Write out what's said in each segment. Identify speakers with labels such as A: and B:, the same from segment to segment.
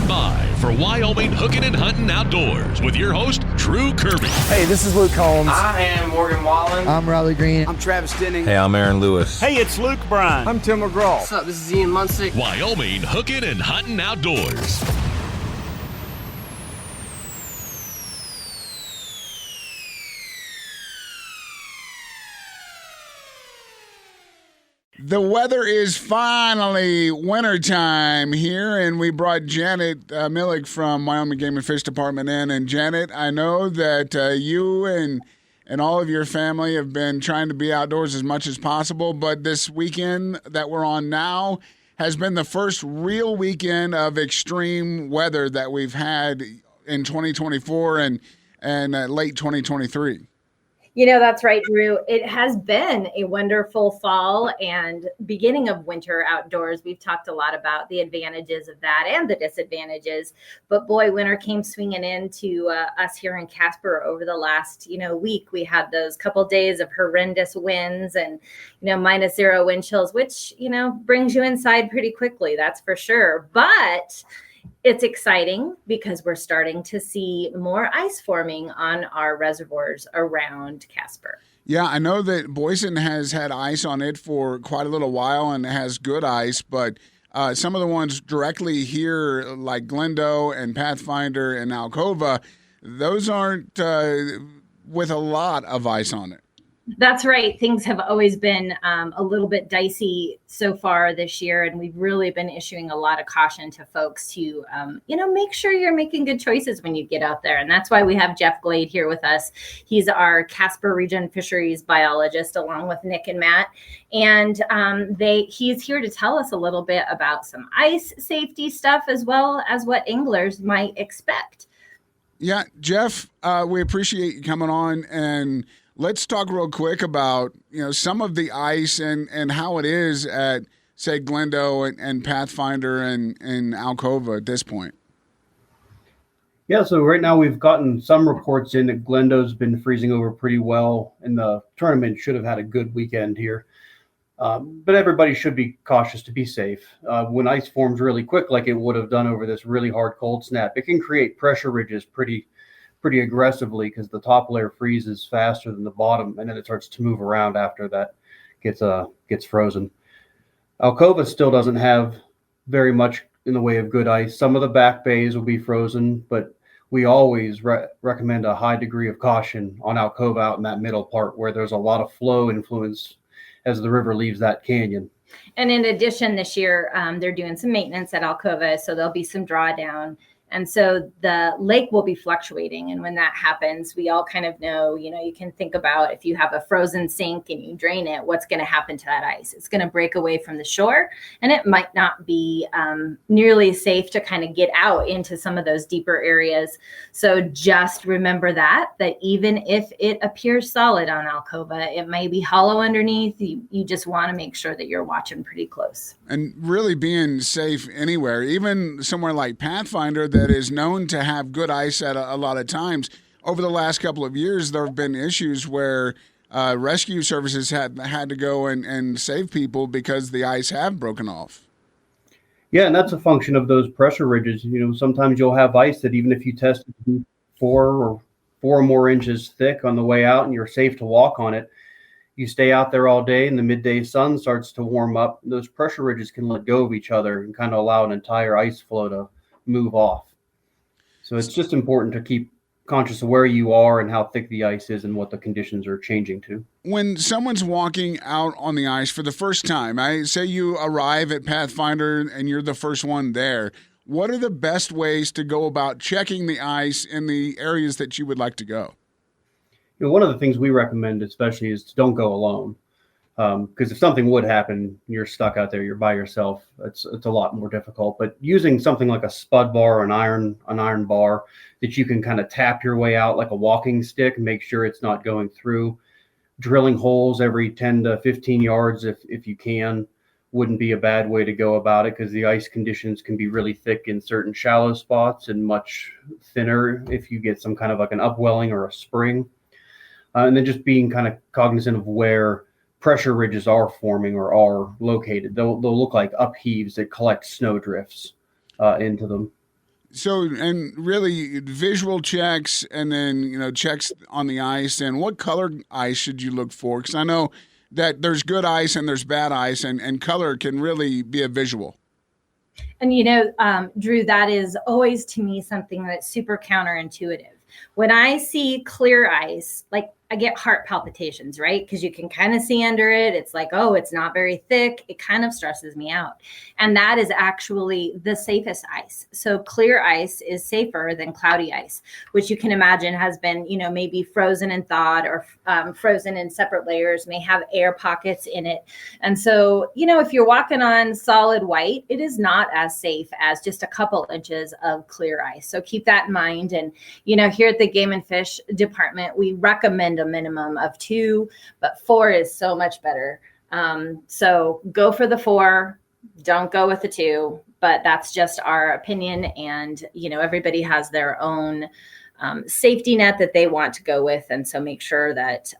A: by for Wyoming Hookin Huntin Outdoors with your host, Drew Kirby.
B: Hey, this is Luke Holmes.
C: I am Morgan Wallen.
D: I'm Riley Green.
E: I'm Travis Denning.
F: Hey, I'm Aaron Lewis.
G: Hey, it's Luke Bryan.
E: I'm Tim McGraw.
C: What's up? This is Ian Munsick.
A: Wyoming Hookin Huntin Outdoors.
H: The weather is finally wintertime here, and we brought Janet Millick from Wyoming Game and Fish Department in. And Janet, I know that you and all of your family have been trying to be outdoors as much as possible, but this weekend that we're on now has been the first real weekend of extreme weather that we've had in 2024 and late 2023.
I: You know, that's right, Drew. It has been a wonderful fall and beginning of winter outdoors. We've talked a lot about the advantages of that and the disadvantages. But boy, winter came swinging into us here in Casper over the last, week. We had those couple days of horrendous winds and, -0 wind chills, which, brings you inside pretty quickly. That's for sure. But it's exciting because we're starting to see more ice forming on our reservoirs around Casper.
H: Yeah, I know that Boysen has had ice on it for quite a little while and has good ice, but some of the ones directly here, like Glendo and Pathfinder and Alcova, those aren't with a lot of ice on it.
I: That's right. Things have always been a little bit dicey so far this year, and we've really been issuing a lot of caution to folks to, make sure you're making good choices when you get out there. And that's why we have Jeff Glade here with us. He's our Casper Region Fisheries biologist, along with Nick and Matt. And he's here to tell us a little bit about some ice safety stuff, as well as what anglers might expect.
H: Yeah, Jeff, we appreciate you coming on, and let's talk real quick about, some of the ice and how it is at, say, Glendo and Pathfinder and Alcova at this point.
J: Yeah, so right now we've gotten some reports in that Glendo's been freezing over pretty well, and the tournament should have had a good weekend here. But everybody should be cautious to be safe. When ice forms really quick, like it would have done over this really hard cold snap, it can create pressure ridges pretty aggressively because the top layer freezes faster than the bottom, and then it starts to move around after that gets frozen. Alcova still doesn't have very much in the way of good ice. Some of the back bays will be frozen, but we always recommend a high degree of caution on Alcova out in that middle part where there's a lot of flow influence as the river leaves that canyon.
I: And in addition, this year, they're doing some maintenance at Alcova, so there'll be some drawdown. And so the lake will be fluctuating. And when that happens, we all kind of know, you can think about if you have a frozen sink and you drain it, what's going to happen to that ice? It's going to break away from the shore, and it might not be nearly safe to kind of get out into some of those deeper areas. So just remember that even if it appears solid on Alcova, it may be hollow underneath. You just want to make sure that you're watching pretty close.
H: And really being safe anywhere, even somewhere like Pathfinder that is known to have good ice at a lot of times. Over the last couple of years, there have been issues where rescue services had to go and save people because the ice have broken off.
J: Yeah, and that's a function of those pressure ridges. Sometimes you'll have ice that even if you test it 4 or more inches thick on the way out and you're safe to walk on it, you stay out there all day and the midday sun starts to warm up. Those pressure ridges can let go of each other and kind of allow an entire ice flow to move off. So it's just important to keep conscious of where you are and how thick the ice is and what the conditions are changing to.
H: When someone's walking out on the ice for the first time, I say you arrive at Pathfinder and you're the first one there, what are the best ways to go about checking the ice in the areas that you would like to go?
J: One of the things we recommend especially is to don't go alone. Because if something would happen, you're stuck out there, you're by yourself, it's a lot more difficult. But using something like a spud bar or an iron bar that you can kind of tap your way out like a walking stick and make sure it's not going through. Drilling holes every 10 to 15 yards if you can wouldn't be a bad way to go about it, because the ice conditions can be really thick in certain shallow spots and much thinner if you get some kind of like an upwelling or a spring. And then just being kind of cognizant of where pressure ridges are forming or are located. They'll look like upheaves that collect snow drifts into them.
H: So, and really visual checks and then, checks on the ice. And what color ice should you look for? Because I know that there's good ice and there's bad ice, and color can really be a visual.
I: And, Drew, that is always to me something that's super counterintuitive. When I see clear ice, like I get heart palpitations, right? Because you can kind of see under it. It's like, oh, it's not very thick. It kind of stresses me out. And that is actually the safest ice. So clear ice is safer than cloudy ice, which you can imagine has been, maybe frozen and thawed or frozen in separate layers, may have air pockets in it. And so, if you're walking on solid white, it is not as safe as just a couple inches of clear ice. So keep that in mind. And, here at the Game and Fish Department, we recommend a minimum of 2, but 4 is so much better. So go for the 4, don't go with the 2, but that's just our opinion. And, everybody has their own safety net that they want to go with. And so make sure that,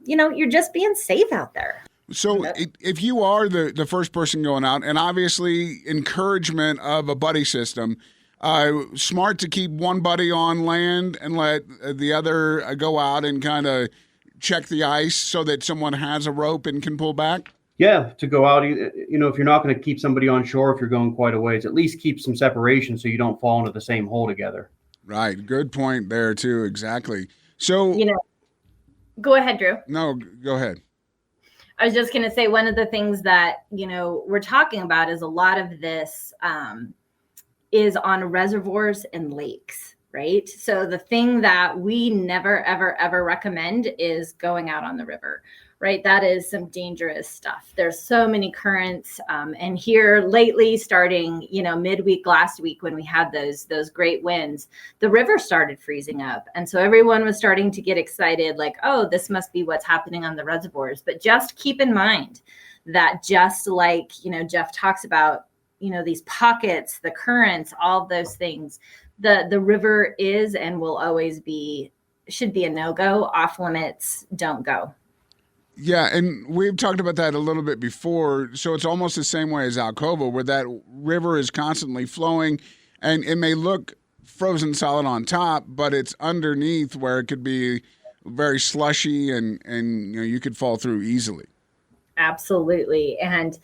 I: you're just being safe out there.
H: So if you are the first person going out, and obviously encouragement of a buddy system, smart to keep one buddy on land and let the other go out and kind of check the ice so that someone has a rope and can pull back?
J: Yeah, to go out, if you're not going to keep somebody on shore, if you're going quite a ways, at least keep some separation so you don't fall into the same hole together.
H: Right. Good point there, too. Exactly. So,
I: go ahead, Drew.
H: No, go ahead.
I: I was just going to say one of the things that, we're talking about is a lot of this is on reservoirs and lakes, right? So the thing that we never, ever, ever recommend is going out on the river, right? That is some dangerous stuff. There's so many currents. And here lately, starting, midweek last week when we had those great winds, the river started freezing up. And so everyone was starting to get excited, like, oh, this must be what's happening on the reservoirs. But just keep in mind that just like, Jeff talks about, these pockets, the currents, all of those things, the river is and will always should be a no-go, off limits, don't go.
H: Yeah, and we've talked about that a little bit before. So it's almost the same way as Alcova, where that river is constantly flowing, and it may look frozen solid on top, but it's underneath where it could be very slushy and you could fall through easily.
I: Absolutely. And,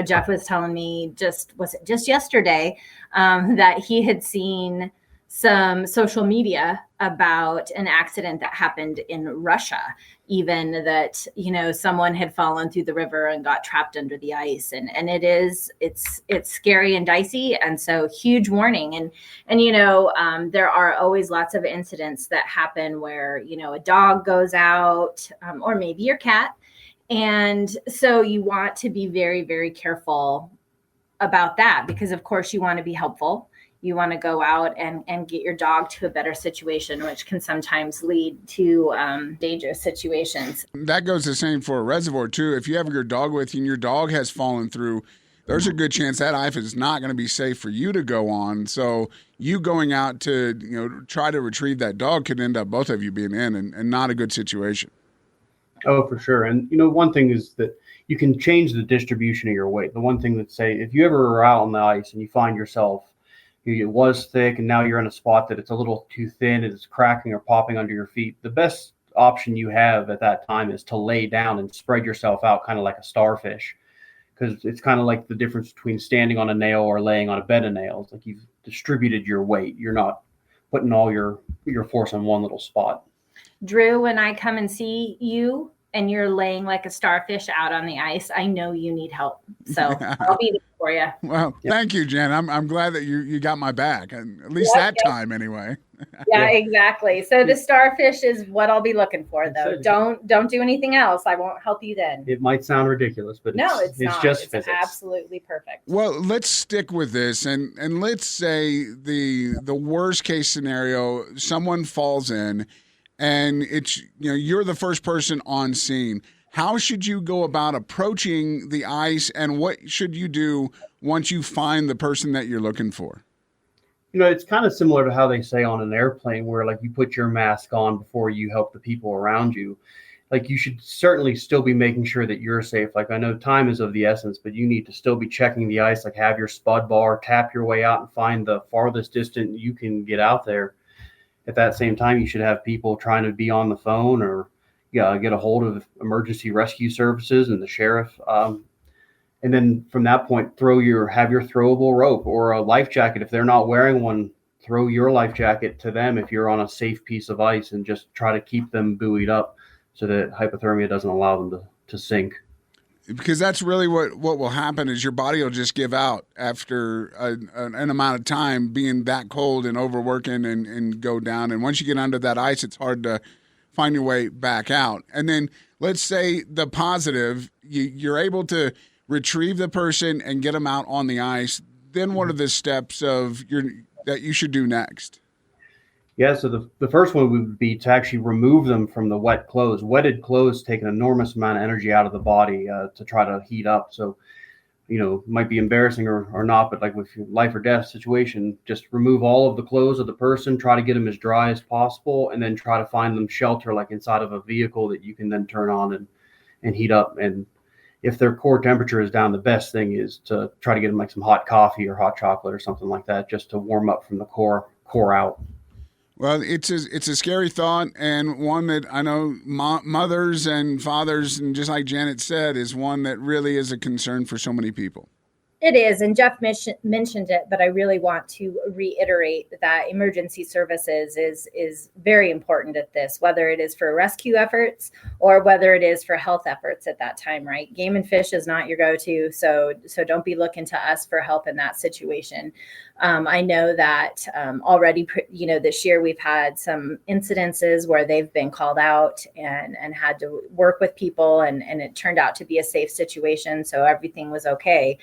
I: Jeff was telling me was it just yesterday that he had seen some social media about an accident that happened in Russia, even that, someone had fallen through the river and got trapped under the ice. And it's scary and dicey. And so huge warning. And there are always lots of incidents that happen where, a dog goes out or maybe your cat. And so you want to be very, very careful about that because, of course, you want to be helpful. You want to go out and get your dog to a better situation, which can sometimes lead to dangerous situations.
H: That goes the same for a reservoir, too. If you have your dog with you and your dog has fallen through, there's a good chance that ice is not going to be safe for you to go on. So you going out to try to retrieve that dog could end up both of you being in and not a good situation.
J: Oh, for sure. And, one thing is that you can change the distribution of your weight. The one thing that say, if you ever are out on the ice and you find yourself, it was thick and now you're in a spot that it's a little too thin and it's cracking or popping under your feet, the best option you have at that time is to lay down and spread yourself out kind of like a starfish, because it's kind of like the difference between standing on a nail or laying on a bed of nails. Like you've distributed your weight. You're not putting all your force on one little spot.
I: Drew, when I come and see you and you're laying like a starfish out on the ice, I know you need help. So I'll be there for you.
H: Well, Thank you, Jen. I'm glad that you got my back, and at least that time anyway.
I: Yeah, exactly. So the starfish is what I'll be looking for, though. Don't do anything else. I won't help you then.
J: It might sound ridiculous, but it's
I: not.
J: just
I: it's
J: physics.
I: Absolutely perfect.
H: Well, let's stick with this, and let's say the worst case scenario, someone falls in, and it's you're the first person on scene. How should you go about approaching the ice, and what should you do once you find the person that you're looking for?
J: It's kind of similar to how they say on an airplane where like you put your mask on before you help the people around you. like you should certainly still be making sure that you're safe. Like I know time is of the essence, but you need to still be checking the ice, like have your spud bar, tap your way out and find the farthest distance you can get out there. At that same time, you should have people trying to be on the phone or get a hold of emergency rescue services and the sheriff. And then from that point, have your throwable rope or a life jacket. If they're not wearing one, throw your life jacket to them if you're on a safe piece of ice, and just try to keep them buoyed up so that hypothermia doesn't allow them to sink.
H: Because that's really what will happen is your body will just give out after an amount of time being that cold and overworking and go down. And once you get under that ice, it's hard to find your way back out. And then let's say the positive, you're able to retrieve the person and get them out on the ice. Then what are the steps that you should do next?
J: Yeah, so the first one would be to actually remove them from the wet clothes. Wetted clothes take an enormous amount of energy out of the body to try to heat up. So, it might be embarrassing or not, but like with your life or death situation, just remove all of the clothes of the person, try to get them as dry as possible, and then try to find them shelter like inside of a vehicle that you can then turn on and heat up. And if their core temperature is down, the best thing is to try to get them like some hot coffee or hot chocolate or something like that, just to warm up from the core out.
H: Well, it's a scary thought, and one that I know mothers and fathers, and just like Janet said, is one that really is a concern for so many people.
I: It is, and Jeff mentioned it, but I really want to reiterate that emergency services is very important at this, whether it is for rescue efforts or whether it is for health efforts at that time, right? Game and Fish is not your go-to, so don't be looking to us for help in that situation. I know that already, this year we've had some incidences where they've been called out and had to work with people, and it turned out to be a safe situation, so everything was okay.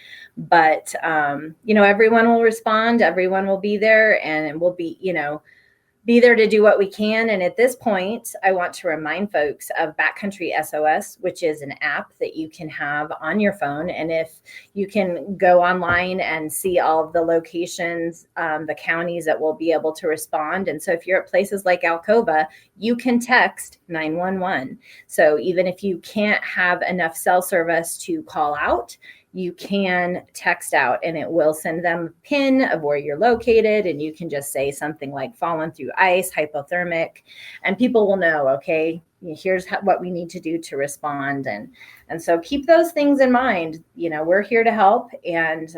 I: But, everyone will respond, everyone will be there, and we'll be there to do what we can. And at this point, I want to remind folks of Backcountry SOS, which is an app that you can have on your phone. And if you can go online and see all of the locations, the counties that will be able to respond. And so if you're at places like Alcova, you can text 911. So even if you can't have enough cell service to call out, you can text out and it will send them a pin of where you're located. And you can just say something like fallen through ice, hypothermic, and people will know, okay, here's what we need to do to respond. And so keep those things in mind. We're here to help, and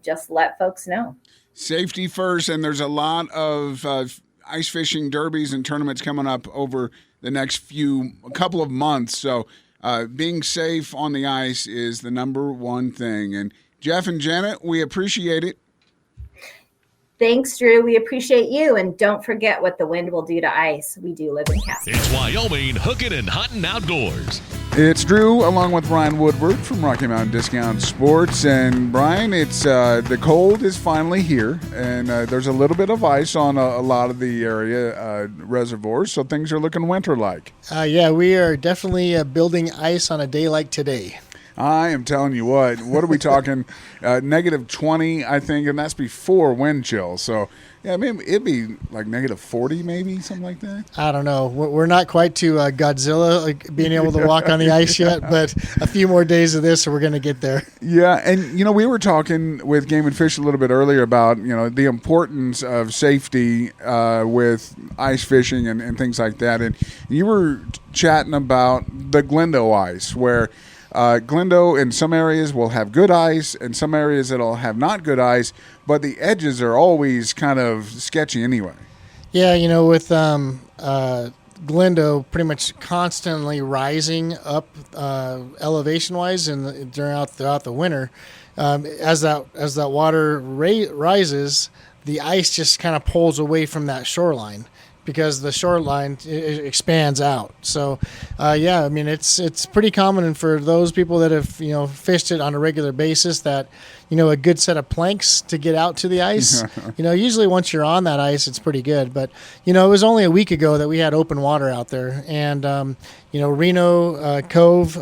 I: just let folks know. Safety first. And there's a lot of ice fishing derbies and tournaments coming up over the next couple of months. So being safe on the ice is the number one thing. And Jeff and Janet, we appreciate it. Thanks, Drew. We appreciate you. And don't forget what the wind will do to ice. We do live in Casper.
A: It's Wyoming Hookin and Huntin Outdoors.
H: It's Drew, along with Brian Woodward from Rocky Mountain Discount Sports. And Brian, it's the cold is finally here, and there's a little bit of ice on a lot of the area reservoirs, so things are looking winter-like.
B: Yeah, we are definitely building ice on a day like today.
H: I am telling you what are we talking? Negative 20, I think, and that's before wind chill. So, yeah, I mean, it'd be like negative 40 maybe, something like that.
B: I don't know. We're not quite to Godzilla, like being able to walk on the ice yet, but a few more days of this, and we're going to get there.
H: Yeah, and, we were talking with Game and Fish a little bit earlier about, the importance of safety with ice fishing and things like that. And you were chatting about the Glendo ice, where Glendo in some areas will have good ice, and some areas it'll have not good ice, but the edges are always kind of sketchy anyway.
B: Yeah, with Glendo pretty much constantly rising up elevation-wise throughout the winter, as that water rises, the ice just kind of pulls away from that shoreline, because the shoreline expands out. So, I mean, it's pretty common for those people that have, fished it on a regular basis that, a good set of planks to get out to the ice. Usually once you're on that ice, it's pretty good. But, it was only a week ago that we had open water out there. And, Reno Cove,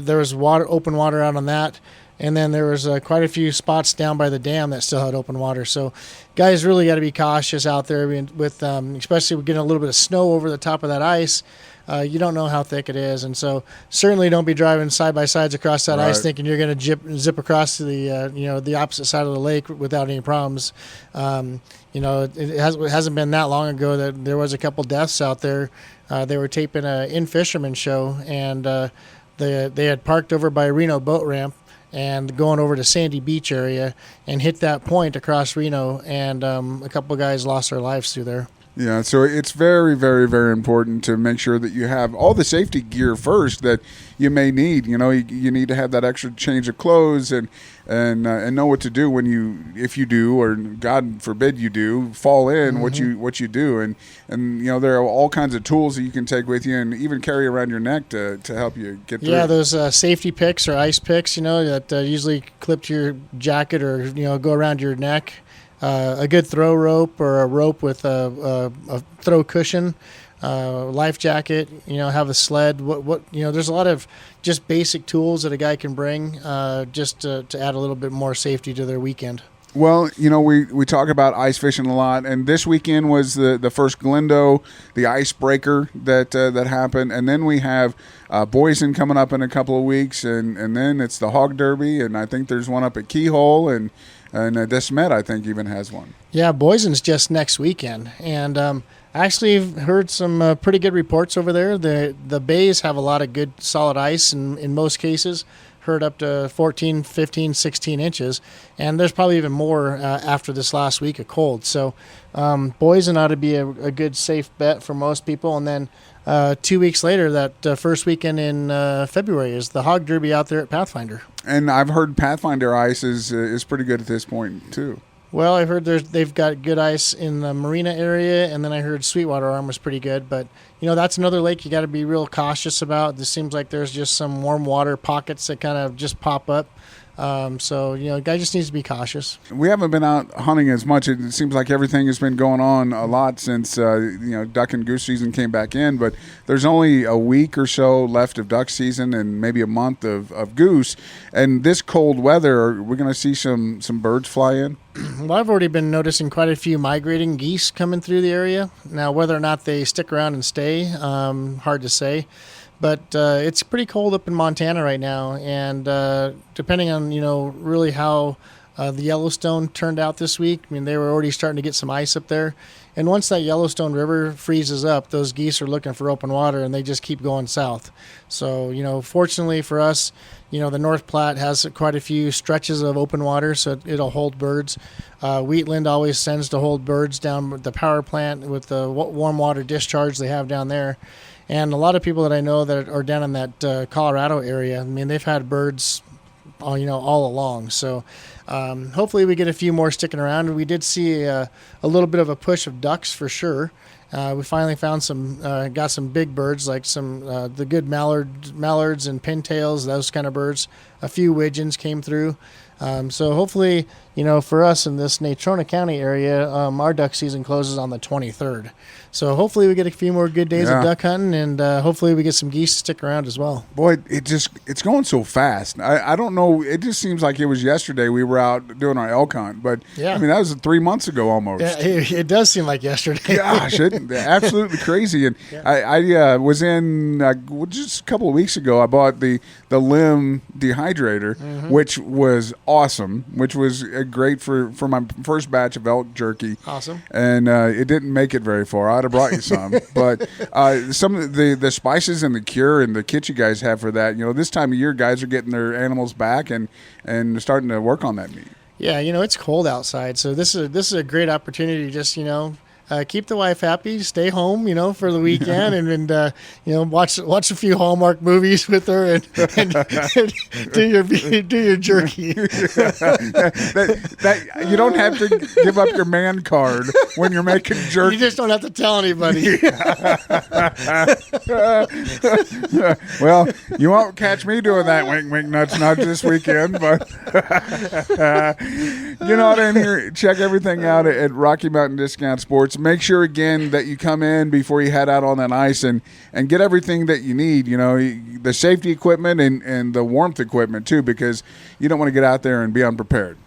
B: there was open water out on that. And then there was quite a few spots down by the dam that still had open water. So guys really got to be cautious out there with especially getting a little bit of snow over the top of that ice. you don't know how thick it is. And so certainly don't be driving side by sides across that ice thinking you're going to zip across to the opposite side of the lake without any problems. It hasn't been that long ago that there was a couple deaths out there. They were taping an in-fisherman show, and they had parked over by Reno boat ramp and going over to Sandy Beach area and hit that point across Reno, and a couple of guys lost their lives through there.
H: Yeah, so it's very, very, very important to make sure that you have all the safety gear first that you may need. You need to have that extra change of clothes and know what to do if you do, or God forbid you do, fall in what you do. And there are all kinds of tools that you can take with you and even carry around your neck to help you get through.
B: Yeah, those safety picks or ice picks, that usually clip to your jacket or go around your neck. A good throw rope or a rope with a throw cushion, life jacket, have a sled. There's a lot of just basic tools that a guy can bring just to add a little bit more safety to their weekend.
H: Well, we talk about ice fishing a lot, and this weekend was the first Glendo, the icebreaker that happened, and then we have Boysen coming up in a couple of weeks, and then it's the Hog Derby, and I think there's one up at Keyhole, and DeSmet, I think, even has one. Yeah,
B: Boysen's just next weekend, and I actually heard some pretty good reports over there. The bays have a lot of good solid ice in most cases. Heard up to 14, 15, 16 inches, and there's probably even more after this last week of cold. So Boysen ought to be a good, safe bet for most people. And then 2 weeks later, that first weekend in February, is the Hog Derby out there at Pathfinder.
H: And I've heard Pathfinder ice is pretty good at this point, too.
B: Well, I heard they've got good ice in the marina area, and then I heard Sweetwater Arm was pretty good. But, that's another lake you got to be real cautious about. This seems like there's just some warm water pockets that kind of just pop up. A guy just needs to be cautious.
H: We haven't been out hunting as much. It seems like everything has been going on a lot since, duck and goose season came back in. But there's only a week or so left of duck season and maybe a month of goose. And this cold weather, we're going to see some birds fly in.
B: Well, I've already been noticing quite a few migrating geese coming through the area. Now, whether or not they stick around and stay, hard to say. But it's pretty cold up in Montana right now, and depending on really how the Yellowstone turned out this week, I mean, they were already starting to get some ice up there. And once that Yellowstone River freezes up, those geese are looking for open water, and they just keep going south. So fortunately for us, the North Platte has quite a few stretches of open water, so it'll hold birds. Wheatland always tends to hold birds down at the power plant with the warm water discharge they have down there. And a lot of people that I know that are down in that Colorado area, I mean, they've had birds, all along. So hopefully we get a few more sticking around. We did see a little bit of a push of ducks for sure. We finally found got some big birds, like some the good mallards and pintails, those kind of birds. A few widgeons came through. So hopefully, for us in this Natrona County area, our duck season closes on the 23rd. So hopefully we get a few more good days of duck hunting, and hopefully we get some geese to stick around as well.
H: Boy, it's going so fast. I don't know. It just seems like it was yesterday we were out doing our elk hunt, but I mean, that was 3 months ago almost.
B: Yeah, it does seem like yesterday.
H: Gosh, absolutely crazy. And I was in just a couple of weeks ago. I bought the Lim dehydrator, which was awesome, which was great for my first batch of elk jerky.
B: Awesome.
H: And it didn't make it very far. I'd have brought you some, but some of the spices and the cure and the kit you guys have for that. This time of year, guys are getting their animals back and starting to work on that meat.
B: Yeah, it's cold outside, so this is a great opportunity to just keep the wife happy, stay home, for the weekend, and watch a few Hallmark movies with her, and do your jerky.
H: that you don't have to give up your man card when you're making jerky.
B: You just don't have to tell anybody.
H: Well, you won't catch me doing that wink, wink, nudge, nudge this weekend, but get on in here, check everything out at Rocky Mountain Discount Sports. Make sure again that you come in before you head out on that ice and get everything that you need, the safety equipment and the warmth equipment too, because you don't want to get out there and be unprepared.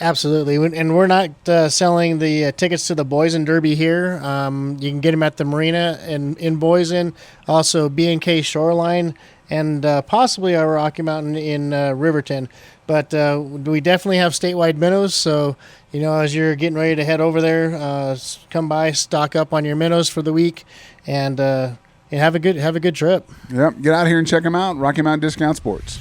B: Absolutely, and we're not selling the tickets to the Boysen Derby here. You can get them at the marina in Boysen, also B&K Shoreline, and possibly our Rocky Mountain in Riverton. But we definitely have statewide minnows, so as you're getting ready to head over there, come by, stock up on your minnows for the week, and have a good trip.
H: Yep, get out here and check them out. Rocky Mountain Discount Sports.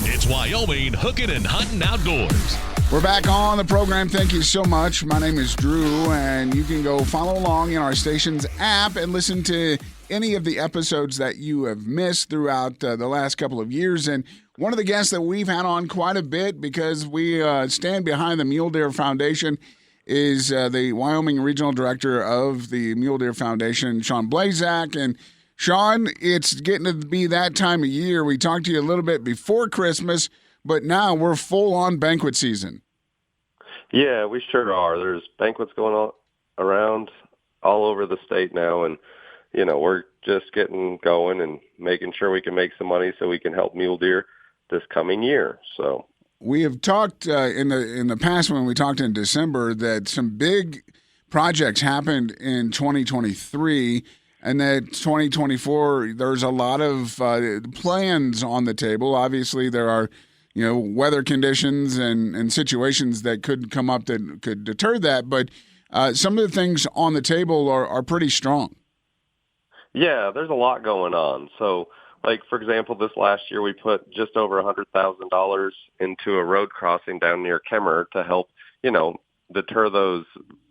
A: It's Wyoming Hookin and Huntin Outdoors.
H: We're back on the program. Thank you so much. My name is Drew, and you can go follow along in our station's app and listen to any of the episodes that you have missed throughout the last couple of years. And one of the guests that we've had on quite a bit, because we stand behind the Mule Deer Foundation, is the Wyoming Regional Director of the Mule Deer Foundation, Sean Blazak. And Sean, it's getting to be that time of year. We talked to you a little bit before Christmas, but now we're full on banquet season.
D: Yeah, we sure are. There's banquets going on around all over the state now, and we're just getting going and making sure we can make some money so we can help mule deer this coming year. So
H: we have talked in the past when we talked in December that some big projects happened in 2023, and that 2024 there's a lot of plans on the table. Obviously, there are weather conditions and situations that could come up that could deter that. But some of the things on the table are pretty strong.
D: Yeah, there's a lot going on. So, like, for example, this last year we put just over $100,000 into a road crossing down near Kemmer to help, deter those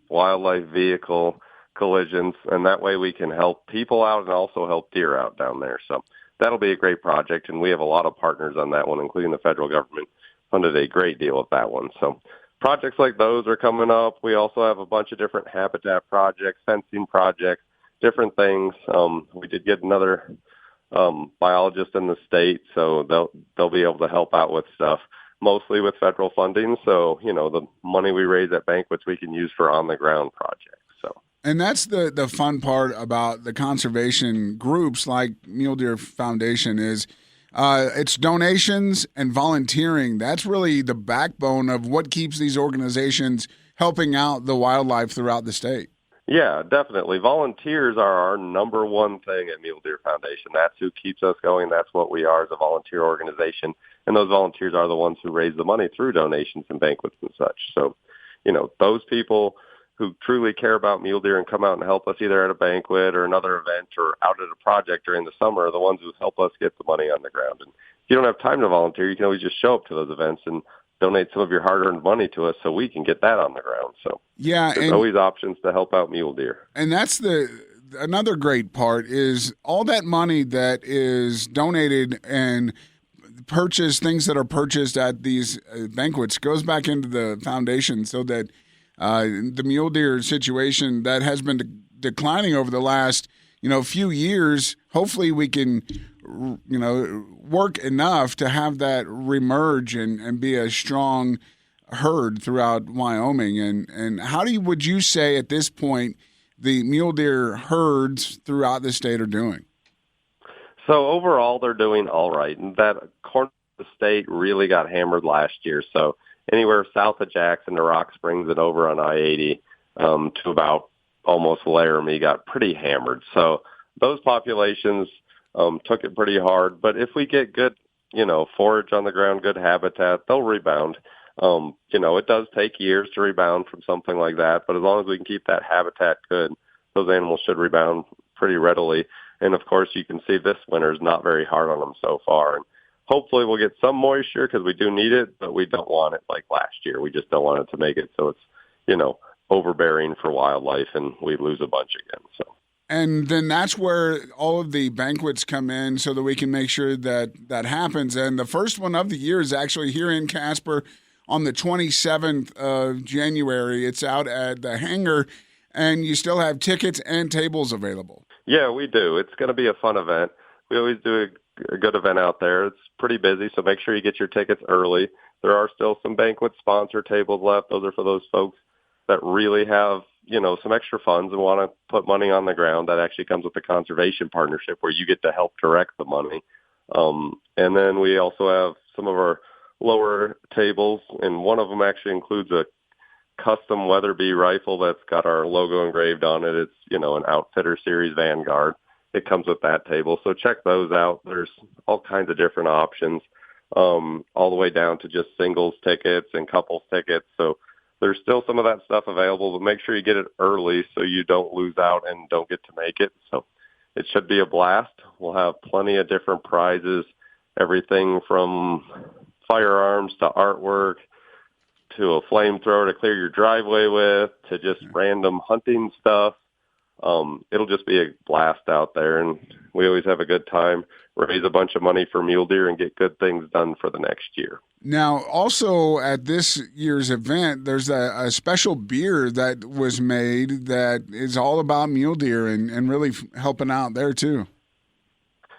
D: wildlife vehicle collisions. And that way we can help people out and also help deer out down there. So that'll be a great project, and we have a lot of partners on that one, including the federal government funded a great deal with that one. So projects like those are coming up. We also have a bunch of different habitat projects, fencing projects, different things. We did get another biologist in the state, so they'll be able to help out with stuff, mostly with federal funding. So, the money we raise at banquets we can use for on-the-ground projects.
H: And that's the fun part about the conservation groups like Mule Deer Foundation is it's donations and volunteering. That's really the backbone of what keeps these organizations helping out the wildlife throughout the state.
D: Yeah, definitely. Volunteers are our number one thing at Mule Deer Foundation. That's who keeps us going. That's what we are as a volunteer organization. And those volunteers are the ones who raise the money through donations and banquets and such. So, those people who truly care about mule deer and come out and help us either at a banquet or another event or out at a project during the summer are the ones who help us get the money on the ground. And if you don't have time to volunteer, you can always just show up to those events and donate some of your hard-earned money to us so we can get that on the ground. So
H: yeah,
D: there's always options to help out mule deer.
H: And that's another great part is all that money that is donated and purchased, things that are purchased at these banquets goes back into the foundation so that the mule deer situation that has been declining over the last, few years, hopefully we can, work enough to have that remerge and be a strong herd throughout Wyoming. And how would you say at this point the mule deer herds throughout the state are doing?
D: So overall, they're doing all right. And that corner of the state really got hammered last year. So anywhere south of Jackson to Rock Springs and over on I-80 to about almost Laramie got pretty hammered. So those populations took it pretty hard. But if we get good, forage on the ground, good habitat, they'll rebound. It does take years to rebound from something like that. But as long as we can keep that habitat good, those animals should rebound pretty readily. And, of course, you can see this winter is not very hard on them so far. And hopefully we'll get some moisture because we do need it, but we don't want it like last year. We just don't want it to make it so it's, overbearing for wildlife and we lose a bunch again. So.
H: And then that's where all of the banquets come in so that we can make sure that that happens. And the first one of the year is actually here in Casper on the 27th of January. It's out at the hangar, and you still have tickets and tables available.
D: Yeah, we do. It's going to be a fun event. We always do a good event out there. It's pretty busy, so make sure you get your tickets early. There are still some banquet sponsor tables left. Those are for those folks that really have, some extra funds and want to put money on the ground. That actually comes with the conservation partnership where you get to help direct the money. And then we also have some of our lower tables, and one of them actually includes a custom Weatherby rifle that's got our logo engraved on it. It's, an Outfitter Series Vanguard. It comes with that table. So check those out. There's all kinds of different options, all the way down to just singles tickets and couples tickets. So there's still some of that stuff available, but make sure you get it early so you don't lose out and don't get to make it. So it should be a blast. We'll have plenty of different prizes, everything from firearms to artwork to a flamethrower to clear your driveway with, to just random hunting stuff. It'll just be a blast out there, and we always have a good time, raise a bunch of money for mule deer, and get good things done for the next year.
H: Now, also at this year's event, there's a special beer that was made that is all about mule deer and really helping out there too.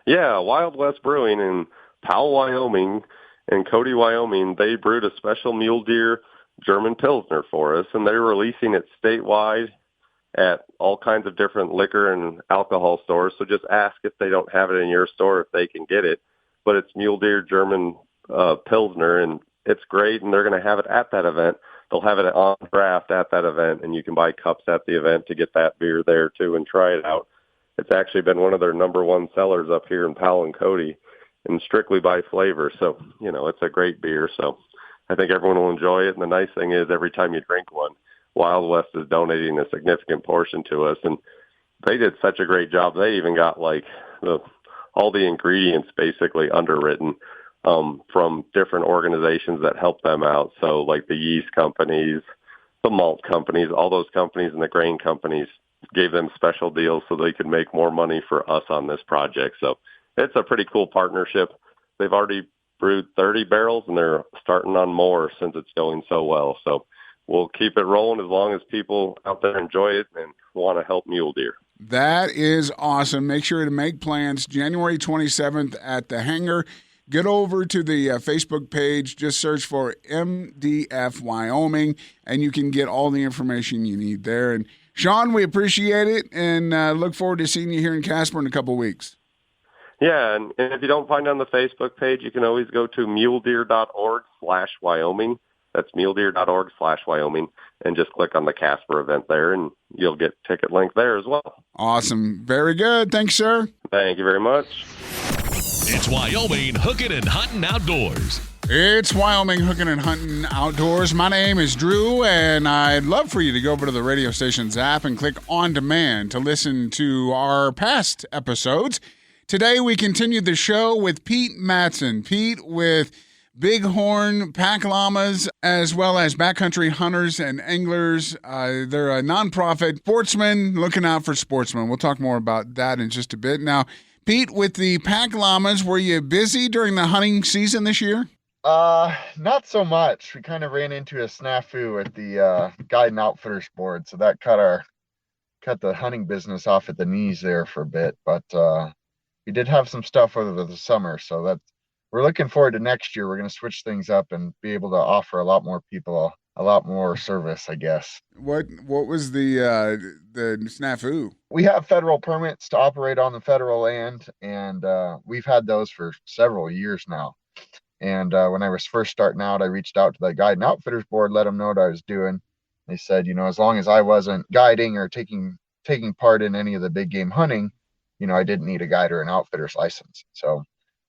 H: Yeah,
D: Wild West Brewing in Powell, Wyoming, and Cody, Wyoming, they brewed a special mule deer German Pilsner for us, and they're releasing it statewide at all kinds of different liquor and alcohol stores. So just ask if they don't have it in your store, if they can get it. But it's mule deer German Pilsner, and it's great, and they're going to have it at that event. They'll have it on draft at that event, and you can buy cups at the event to get that beer there too and try it out. It's actually been one of their number one sellers up here in Powell and Cody, and strictly by flavor. So, it's a great beer. So I think everyone will enjoy it. And the nice thing is every time you drink one, Wild West is donating a significant portion to us. And they did such a great job. They even got all the ingredients basically underwritten from different organizations that help them out. So like the yeast companies, the malt companies, all those companies and the grain companies gave them special deals so they could make more money for us on this project. So it's a pretty cool partnership. They've already brewed 30 barrels, and they're starting on more since it's going so well. So we'll keep it rolling as long as people out there enjoy it and want to help mule deer.
H: That is awesome. Make sure to make plans January 27th at the hangar. Get over to the Facebook page. Just search for MDF Wyoming, and you can get all the information you need there. And Sean, we appreciate it, and look forward to seeing you here in Casper in a couple of weeks.
D: Yeah, and if you don't find it on the Facebook page, you can always go to muledeer.org/Wyoming. That's muledeer.org/Wyoming, and just click on the Casper event there, and you'll get ticket link there as well.
H: Awesome. Very good. Thanks, sir.
D: Thank you very much.
A: It's Wyoming Hookin and Huntin Outdoors.
H: It's Wyoming Hookin and Huntin Outdoors. My name is Drew, and I'd love for you to go over to the radio station's app and click On Demand to listen to our past episodes. Today, we continue the show with Pete Matson. Pete with Bighorn Pack Llamas, as well as backcountry hunters and anglers. They're a nonprofit sportsman looking out for sportsmen. We'll talk more about that in just a bit. Now, Pete, with the Pack Llamas, were you busy during the hunting season this year?
E: Not so much. We kind of ran into a snafu at the Guide and Outfitters board, so that cut the hunting business off at the knees there for a bit. But we did have some stuff over the summer, so we're looking forward to next year. We're going to switch things up and be able to offer a lot more people a lot more service, I guess.
H: What was the snafu?
E: We have federal permits to operate on the federal land, and we've had those for several years now. And when I was first starting out, I reached out to the Guide and Outfitters board, let them know what I was doing. They said, as long as I wasn't guiding or taking part in any of the big game hunting, I didn't need a guide or an outfitter's license. So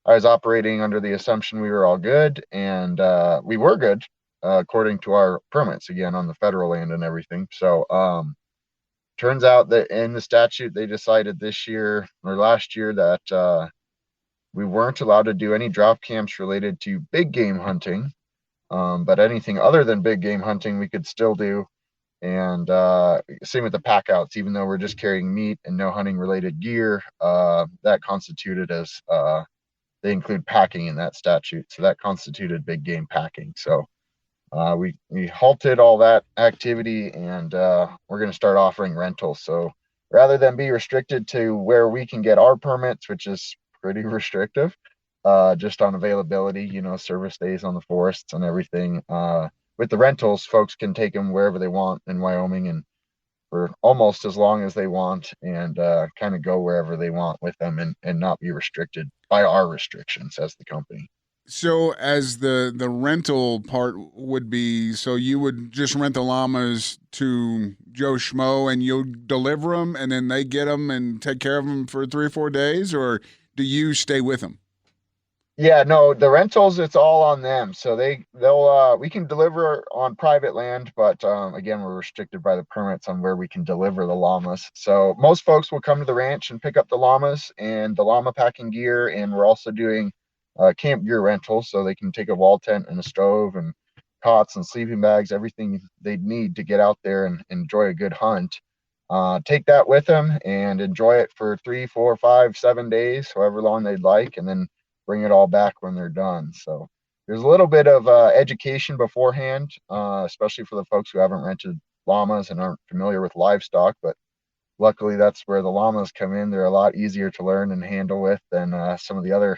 E: I was operating under the assumption we were all good, and we were good according to our permits, again, on the federal land and everything. So turns out that in the statute, they decided this year or last year that we weren't allowed to do any drop camps related to big game hunting, but anything other than big game hunting we could still do. And same with the pack outs, even though we're just carrying meat and no hunting related gear, that constituted as they include packing in that statute. So that constituted big game packing. So we halted all that activity, and we're going to start offering rentals. So rather than be restricted to where we can get our permits, which is pretty restrictive, just on availability, service days on the forests and everything. With the rentals, folks can take them wherever they want in Wyoming and for almost as long as they want, and kind of go wherever they want with them and not be restricted by our restrictions as the company.
H: So as the rental part would be, so you would just rent the llamas to Joe Schmo and you'll deliver them and then they get them and take care of them for 3 or 4 days, or do you stay with them?
E: Yeah, no, the rentals, it's all on them. So they'll we can deliver on private land, but again, we're restricted by the permits on where we can deliver the llamas. So most folks will come to the ranch and pick up the llamas and the llama packing gear, and we're also doing camp gear rentals, so they can take a wall tent and a stove and cots and sleeping bags, everything they'd need to get out there and enjoy a good hunt. Take that with them and enjoy it for 3, 4, 5, 7 days, however long they'd like, and then bring it all back when they're done. So there's a little bit of education beforehand, especially for the folks who haven't rented llamas and aren't familiar with livestock. But luckily, that's where the llamas come in. They're a lot easier to learn and handle with than some of the other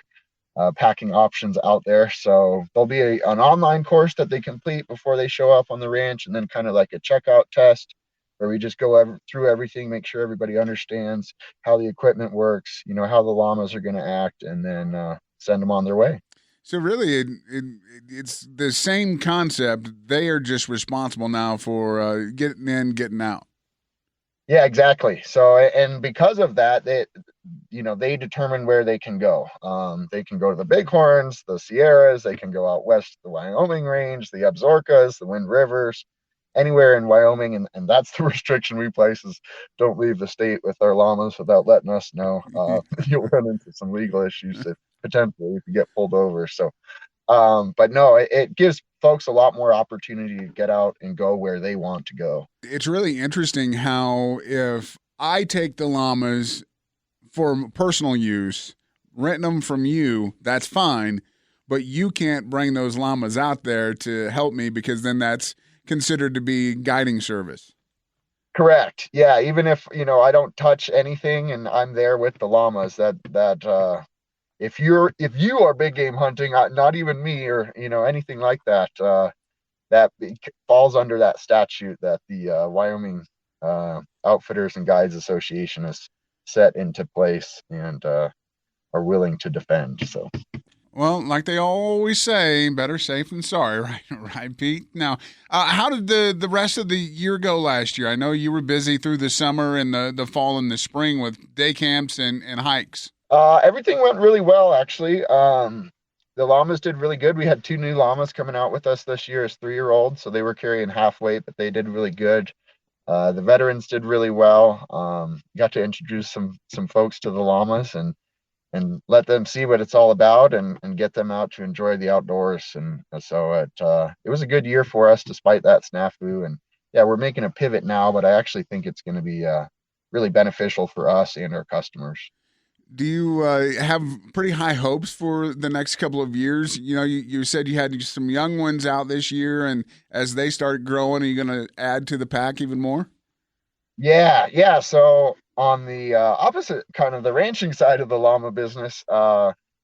E: packing options out there. So there'll be an online course that they complete before they show up on the ranch, and then kind of like a checkout test where we just go through everything, make sure everybody understands how the equipment works, how the llamas are going to act, and then send them on their way.
H: So really, it's the same concept. They are just responsible now for getting in, getting out.
E: Yeah, exactly. So, and because of that, they determine where they can go. They can go to the Bighorns, the Sierras. They can go out west to the Wyoming range, the Absarokas, the Wind Rivers, anywhere in Wyoming. And that's the restriction we place is don't leave the state with our llamas without letting us know. You'll run into some legal issues potentially if you get pulled over. So, but no, it gives folks a lot more opportunity to get out and go where they want to go.
H: It's really interesting how if I take the llamas for personal use, renting them from you, that's fine, but you can't bring those llamas out there to help me because then that's considered to be guiding service.
E: Correct. Yeah, even if I don't touch anything and I'm there with the llamas, that if you are big game hunting, not even me or anything like that, that falls under that statute that the Wyoming Outfitters and Guides Association has set into place and are willing to defend. So,
H: well, like they always say, better safe than sorry, right? Right, Pete? Now, how did the rest of the year go last year? I know you were busy through the summer and the fall and the spring with day camps and hikes.
E: Everything went really well, actually. The llamas did really good. We had 2 new llamas coming out with us this year as 3-year-olds, so they were carrying half weight, but they did really good. The veterans did really well. Got to introduce some folks to the llamas and let them see what it's all about and get them out to enjoy the outdoors. And so it was a good year for us despite that snafu. And yeah, we're making a pivot now, but I actually think it's going to be really beneficial for us and our customers.
H: Do you have pretty high hopes for the next couple of years? You said you had some young ones out this year, and as they start growing, are you going to add to the pack even more?
E: Yeah. So on the opposite kind of the ranching side of the llama business,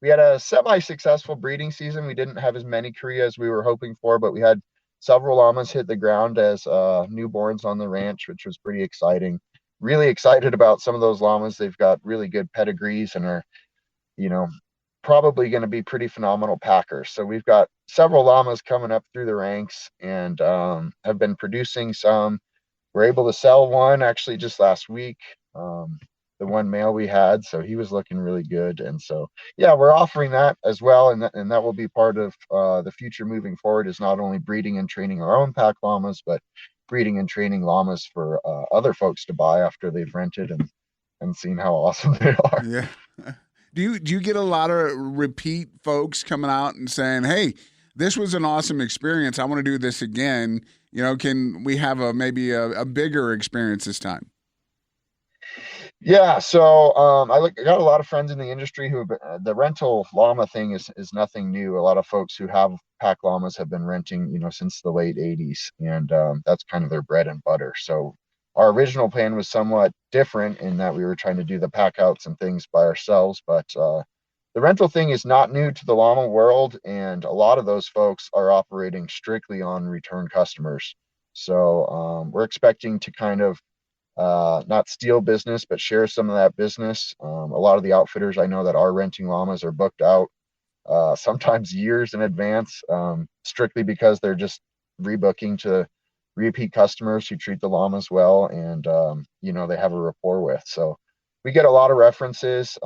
E: we had a semi-successful breeding season. We didn't have as many cria as we were hoping for, but we had several llamas hit the ground as newborns on the ranch, which was pretty exciting. Really excited about some of those llamas. They've got really good pedigrees and are, probably going to be pretty phenomenal packers. So we've got several llamas coming up through the ranks and have been producing some. We're able to sell one actually just last week, the one male we had. So he was looking really good. And so, yeah, we're offering that as well. And that will be part of the future moving forward is not only breeding and training our own pack llamas, but breeding and training llamas for other folks to buy after they've rented and seen how awesome they are.
H: Yeah. Do you get a lot of repeat folks coming out and saying, "Hey, this was an awesome experience. I want to do this again." Can we have maybe a bigger experience this time?
E: Yeah, so I got a lot of friends in the industry who the rental llama thing is nothing new. A lot of folks who have pack llamas have been renting, since the late 80s, and that's kind of their bread and butter. So our original plan was somewhat different in that we were trying to do the pack outs and things by ourselves, but the rental thing is not new to the llama world, and a lot of those folks are operating strictly on return customers. So we're expecting to kind of not steal business, but share some of that business. A lot of the outfitters I know that are renting llamas are booked out sometimes years in advance, strictly because they're just rebooking to repeat customers who treat the llamas well, and they have a rapport with. So we get a lot of references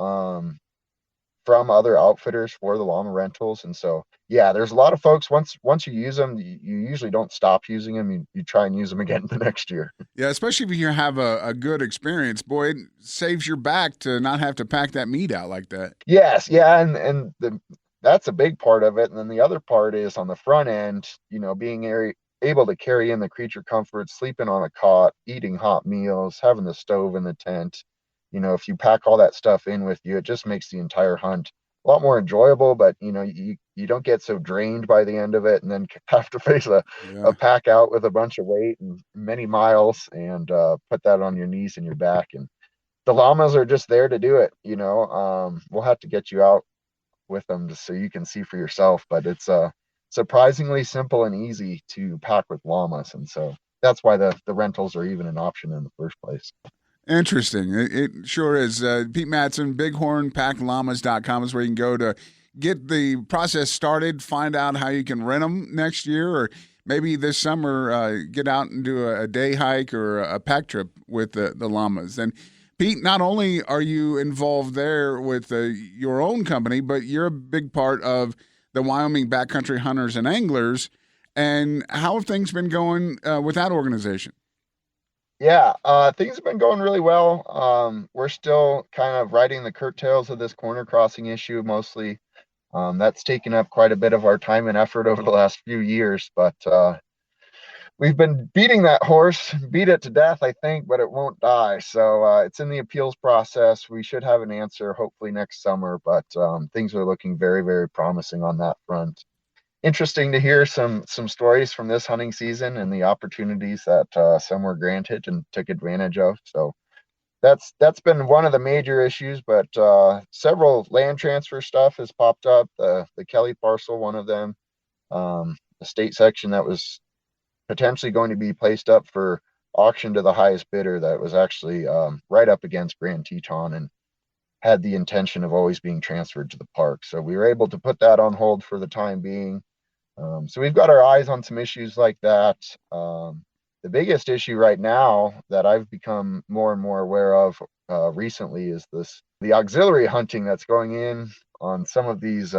E: from other outfitters for the llama rentals. And so, yeah, there's a lot of folks, once you use them, you usually don't stop using them. You try and use them again the next year.
H: Yeah, especially if you have a good experience. Boy, it saves your back to not have to pack that meat out like that.
E: Yes, yeah, that's a big part of it. And then the other part is on the front end, being able to carry in the creature comforts, sleeping on a cot, eating hot meals, having the stove in the tent. If you pack all that stuff in with you, it just makes the entire hunt a lot more enjoyable. But you don't get so drained by the end of it, and then have to face a pack out with a bunch of weight and many miles, and put that on your knees and your back. And the llamas are just there to do it. We'll have to get you out with them just so you can see for yourself. But it's surprisingly simple and easy to pack with llamas, and so that's why the rentals are even an option in the first place.
H: Interesting. It sure is. Pete Matson, bighornpackllamas.com is where you can go to get the process started, find out how you can rent them next year, or maybe this summer get out and do a day hike or a pack trip with the llamas. And Pete, not only are you involved there with your own company, but you're a big part of the Wyoming Backcountry Hunters and Anglers. And how have things been going with that organization?
E: Yeah, things have been going really well. We're still kind of riding the curtails of this corner crossing issue mostly. That's taken up quite a bit of our time and effort over the last few years, but we've been beating that horse, beat it to death, I think, but it won't die. So it's in the appeals process. We should have an answer hopefully next summer, but things are looking very, very promising on that front. Interesting to hear some stories from this hunting season and the opportunities that some were granted and took advantage of. So that's been one of the major issues, but several land transfer stuff has popped up. The Kelly parcel, one of them, the state section that was potentially going to be placed up for auction to the highest bidder, that was actually right up against Grand Teton and had the intention of always being transferred to the park. So we were able to put that on hold for the time being. So we've got our eyes on some issues like that. The biggest issue right now that I've become more and more aware of recently is the auxiliary hunting that's going in on some of these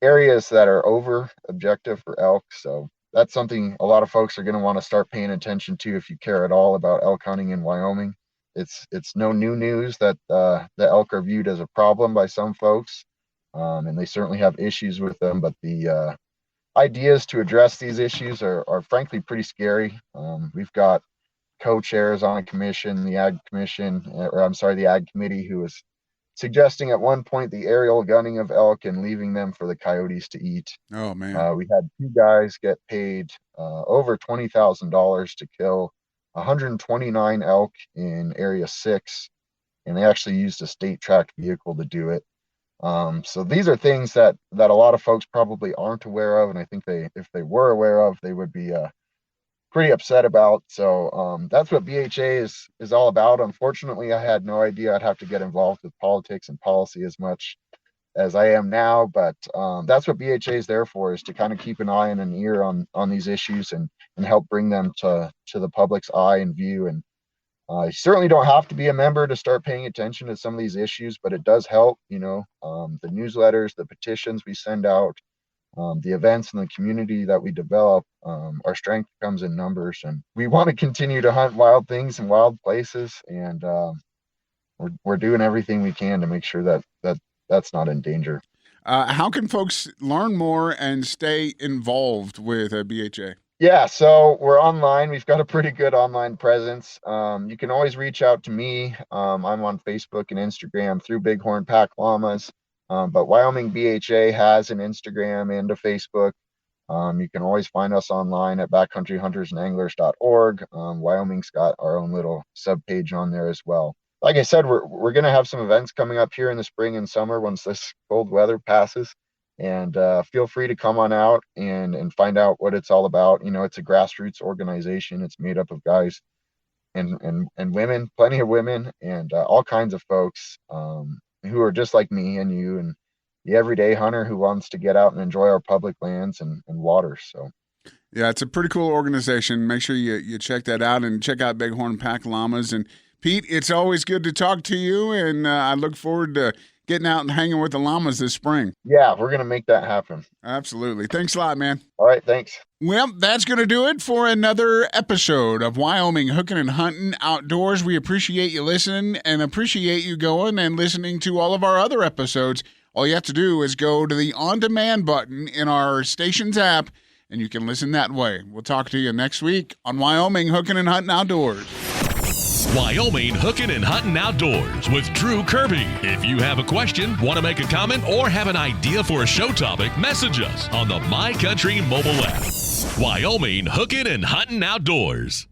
E: areas that are over objective for elk. So that's something a lot of folks are going to want to start paying attention to if you care at all about elk hunting in Wyoming. It's no new news that the elk are viewed as a problem by some folks, and they certainly have issues with them, but the ideas to address these issues are frankly pretty scary. We've got co-chairs on a commission, the Ag Committee, who was suggesting at one point the aerial gunning of elk and leaving them for the coyotes to eat.
H: Oh, man.
E: We had two guys get paid over $20,000 to kill 129 elk in Area 6, and they actually used a state-tracked vehicle to do it. So these are things that a lot of folks probably aren't aware of, and I think if they were aware of, they would be pretty upset about. So that's what BHA is all about. Unfortunately, I had no idea I'd have to get involved with politics and policy as much as I am now, but that's what BHA is there for, is to kind of keep an eye and an ear on these issues and help bring them to the public's eye and view. And you certainly don't have to be a member to start paying attention to some of these issues, but it does help. The newsletters, the petitions we send out, the events in the community that we develop, our strength comes in numbers, and we want to continue to hunt wild things in wild places, and we're doing everything we can to make sure that's not in danger.
H: How can folks learn more and stay involved with BHA?
E: Yeah, so we're online. We've got a pretty good online presence. You can always reach out to me. I'm on Facebook and Instagram through Bighorn Pack Llamas, but Wyoming BHA has an Instagram and a Facebook. You can always find us online at backcountryhuntersandanglers.org. Wyoming's got our own little subpage on there as well. Like I said, we're going to have some events coming up here in the spring and summer once this cold weather passes. And feel free to come on out and find out what it's all about. It's a grassroots organization. It's made up of guys and women, plenty of women, and all kinds of folks who are just like me and you, and the everyday hunter who wants to get out and enjoy our public lands and waters. So.
H: Yeah, it's a pretty cool organization. Make sure you check that out and check out Bighorn Pack Llamas. And Pete, it's always good to talk to you, and I look forward to getting out and hanging with the llamas this spring.
E: Yeah, we're going to make that happen.
H: Absolutely. Thanks a lot, man.
E: All right, thanks.
H: Well, that's going to do it for another episode of Wyoming Hookin and Huntin Outdoors. We appreciate you listening and appreciate you going and listening to all of our other episodes. All you have to do is go to the on-demand button in our station's app, and you can listen that way. We'll talk to you next week on Wyoming Hookin and Huntin Outdoors.
A: Wyoming Hookin and Huntin Outdoors with Drew Kirby. If you have a question, want to make a comment, or have an idea for a show topic, message us on the My Country mobile app. Wyoming Hookin and Huntin Outdoors.